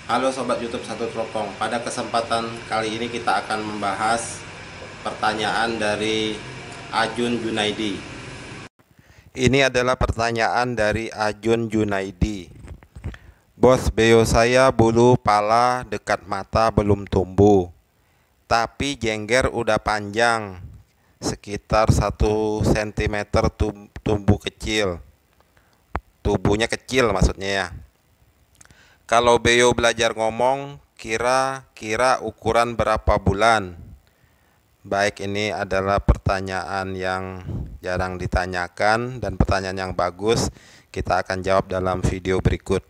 Halo Sobat YouTube Satu Teropong. Pada kesempatan kali ini kita akan membahas pertanyaan dari Ajun Junaidi. Ini adalah pertanyaan dari Ajun Junaidi. Bos, beo saya bulu pala dekat mata belum tumbuh, tapi jengger udah panjang, sekitar 1 cm tumbuh kecil. Tubuhnya kecil maksudnya ya. Kalau beo belajar ngomong, kira-kira ukuran berapa bulan? Baik, ini adalah pertanyaan yang jarang ditanyakan dan pertanyaan yang bagus. Kita akan jawab dalam video berikut.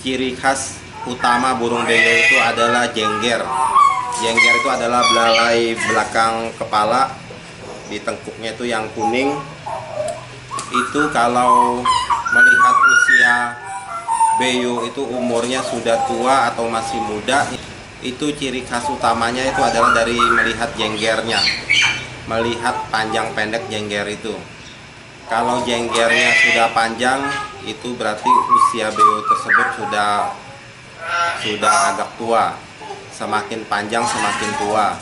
Ciri khas utama burung beo itu adalah jengger. Jengger itu adalah belalai belakang kepala, di tengkuknya itu yang kuning. Itu kalau melihat usia beo itu umurnya sudah tua atau masih muda, itu ciri khas utamanya itu adalah dari melihat jenggernya, melihat panjang pendek jengger itu. Kalau jenggernya sudah panjang, itu berarti usia beo tersebut sudah agak tua. Semakin panjang semakin tua.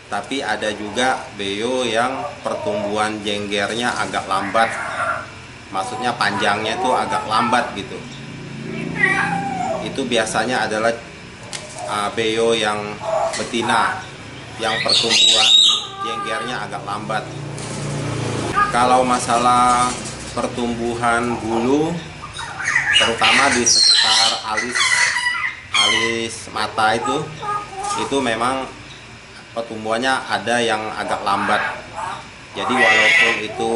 Tapi ada juga beo yang pertumbuhan jenggernya agak lambat. Maksudnya panjangnya itu agak lambat gitu. Itu biasanya adalah beo yang betina, yang pertumbuhan jenggernya agak lambat. Kalau masalah pertumbuhan bulu, terutama di sekitar alis mata itu memang pertumbuhannya ada yang agak lambat. Jadi walaupun itu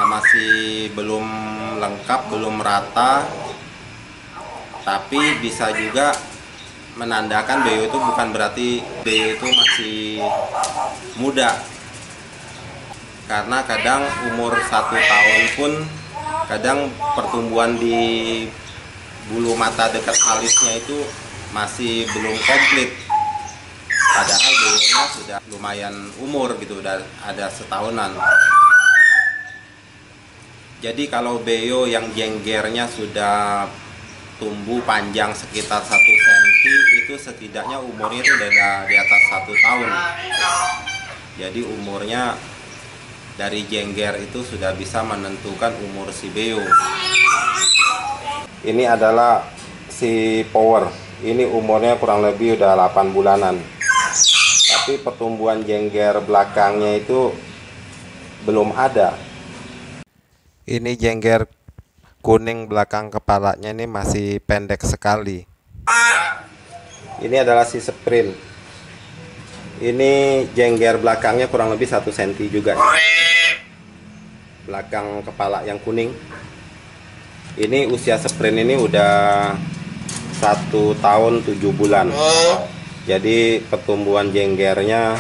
masih belum lengkap, belum rata, tapi bisa juga menandakan beo itu bukan berarti beo itu masih muda. Karena kadang umur 1 tahun pun kadang pertumbuhan di bulu mata dekat alisnya itu masih belum komplit, padahal beonya sudah lumayan umur gitu, udah ada setahunan. Jadi kalau beo yang jenggernya sudah tumbuh panjang sekitar 1 cm, itu setidaknya umurnya itu udah di atas 1 tahun. Jadi umurnya dari jengger itu sudah bisa menentukan umur si beo. Ini adalah si Power. Ini umurnya kurang lebih udah 8 bulanan. Tapi pertumbuhan jengger belakangnya itu belum ada. Ini jengger kuning belakang kepalanya ini masih pendek sekali. Ini adalah si Sprint. Ini jengger belakangnya kurang lebih 1 cm juga. Belakang kepala yang kuning. Ini usia Sprint ini udah 1 tahun 7 bulan. Jadi pertumbuhan jenggernya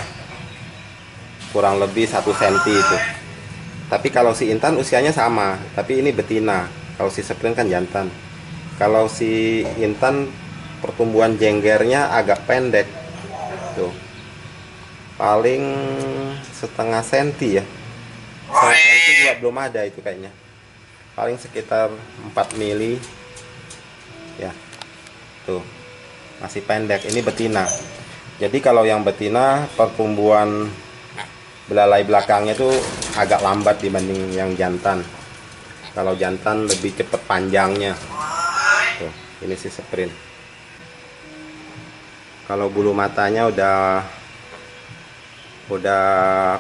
kurang lebih 1 cm itu. Tapi kalau si Intan usianya sama, tapi ini betina. Kalau si Sprint kan jantan. Kalau si Intan pertumbuhan jenggernya agak pendek. Tuh. Paling setengah senti ya. Setengah senti juga belum ada itu kayaknya. Paling sekitar 4 mili. Ya. Tuh. Masih pendek. Ini betina. Jadi kalau yang betina pertumbuhan belalai belakangnya itu agak lambat dibanding yang jantan. Kalau jantan lebih cepat panjangnya. Tuh, ini si Sprint. Kalau bulu matanya udah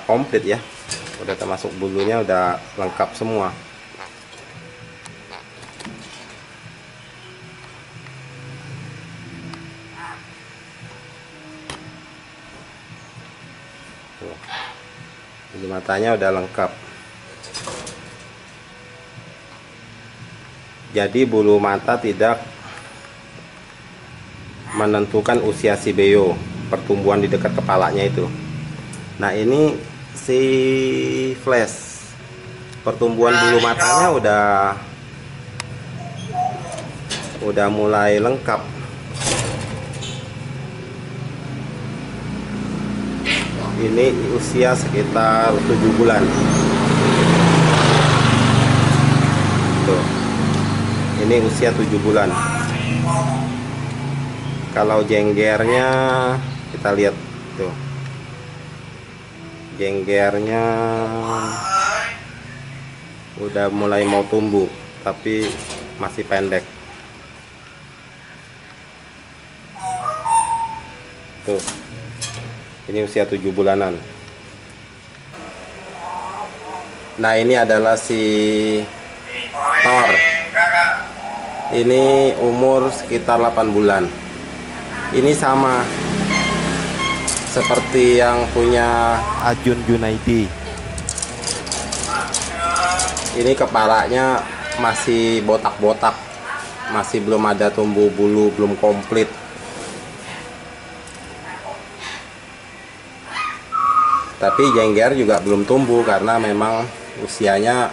komplit ya, udah termasuk bulunya udah lengkap semua. Tuh. Bulu matanya udah lengkap. Jadi bulu mata tidak menentukan usia si beo, pertumbuhan di dekat kepalanya itu. Nah, ini si Flash. pertumbuhan bulu matanya udah mulai lengkap. Ini usia sekitar 7 bulan. Tuh. Ini usia 7 bulan. Kalau jenggernya kita lihat tuh. Jenggernya udah mulai mau tumbuh, tapi masih pendek. Tuh. Ini usia 7 bulanan. Nah, ini adalah si Thor. Ini umur sekitar 8 bulan. Ini sama seperti yang punya Arjun Junaidi. Ini kepalanya masih botak-botak, masih belum ada tumbuh bulu, belum komplit. Tapi jengger juga belum tumbuh karena memang usianya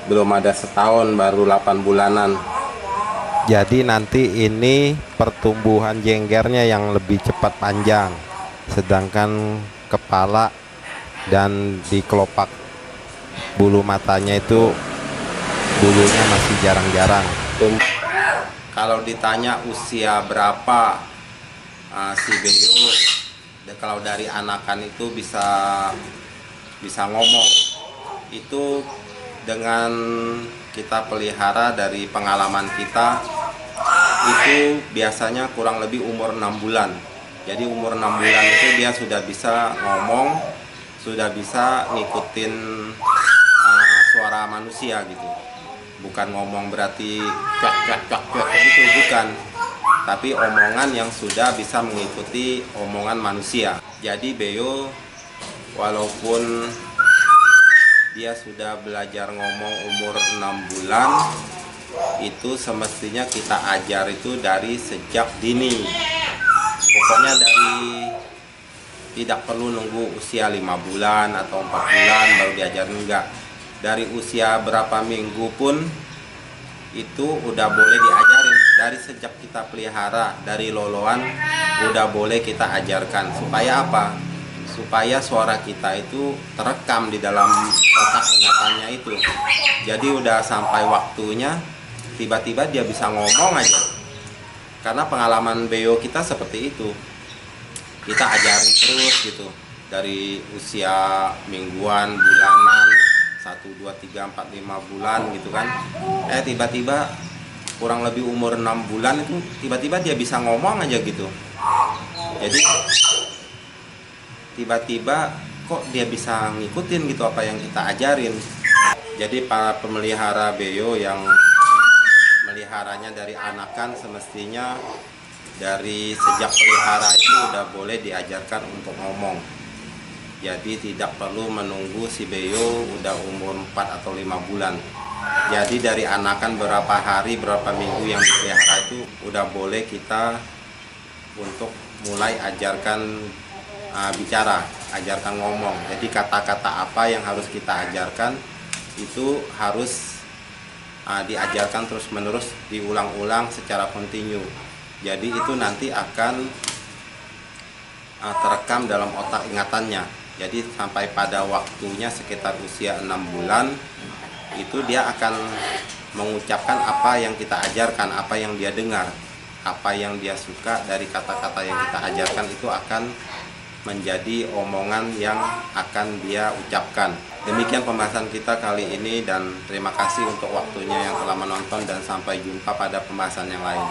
belum ada setahun, baru 8 bulanan. Jadi nanti ini pertumbuhan jenggernya yang lebih cepat panjang, sedangkan kepala dan di kelopak bulu matanya itu bulunya masih jarang-jarang. Kalau ditanya usia berapa si Beo, kalau dari anakan itu bisa ngomong, itu dengan kita pelihara dari pengalaman kita itu biasanya kurang lebih umur 6 bulan. Jadi umur 6 bulan itu dia sudah bisa ngomong, sudah bisa ngikutin suara manusia gitu. Bukan ngomong berarti cuak gitu, bukan. Tapi omongan yang sudah bisa mengikuti omongan manusia. Jadi Beo walaupun dia sudah belajar ngomong umur 6 bulan, itu semestinya kita ajar itu dari sejak dini. Pokoknya dari tidak perlu nunggu usia 5 bulan atau 4 bulan baru diajarin, enggak. Dari usia berapa minggu pun itu udah boleh diajarin. Dari sejak kita pelihara, dari loloan udah boleh kita ajarkan. Supaya apa? Supaya suara kita itu terekam di dalam otak ingatannya itu. Jadi udah sampai waktunya tiba-tiba dia bisa ngomong aja. Karena pengalaman Beo kita seperti itu. Kita ajarin terus gitu. Dari usia mingguan, bulanan, 1, 2, 3, 4, 5 bulan gitu kan. Tiba-tiba kurang lebih umur 6 bulan itu tiba-tiba dia bisa ngomong aja gitu. Jadi tiba-tiba kok dia bisa ngikutin gitu apa yang kita ajarin. Jadi para pemelihara Beo yang meliharanya dari anakan semestinya dari sejak pelihara itu udah boleh diajarkan untuk ngomong. Jadi tidak perlu menunggu si Beo udah umur 4 atau 5 bulan. Jadi dari anakan berapa hari, berapa minggu yang dipelihara itu udah boleh kita untuk mulai ajarkan bicara, ajarkan ngomong. Jadi kata-kata apa yang harus kita ajarkan itu harus diajarkan terus-menerus, diulang-ulang secara kontinu. Jadi itu nanti akan terekam dalam otak ingatannya. Jadi sampai pada waktunya sekitar usia 6 bulan itu dia akan mengucapkan apa yang kita ajarkan, apa yang dia dengar, apa yang dia suka dari kata-kata yang kita ajarkan itu akan menjadi omongan yang akan dia ucapkan. Demikian pembahasan kita kali ini dan terima kasih untuk waktunya yang telah menonton dan sampai jumpa pada pembahasan yang lain.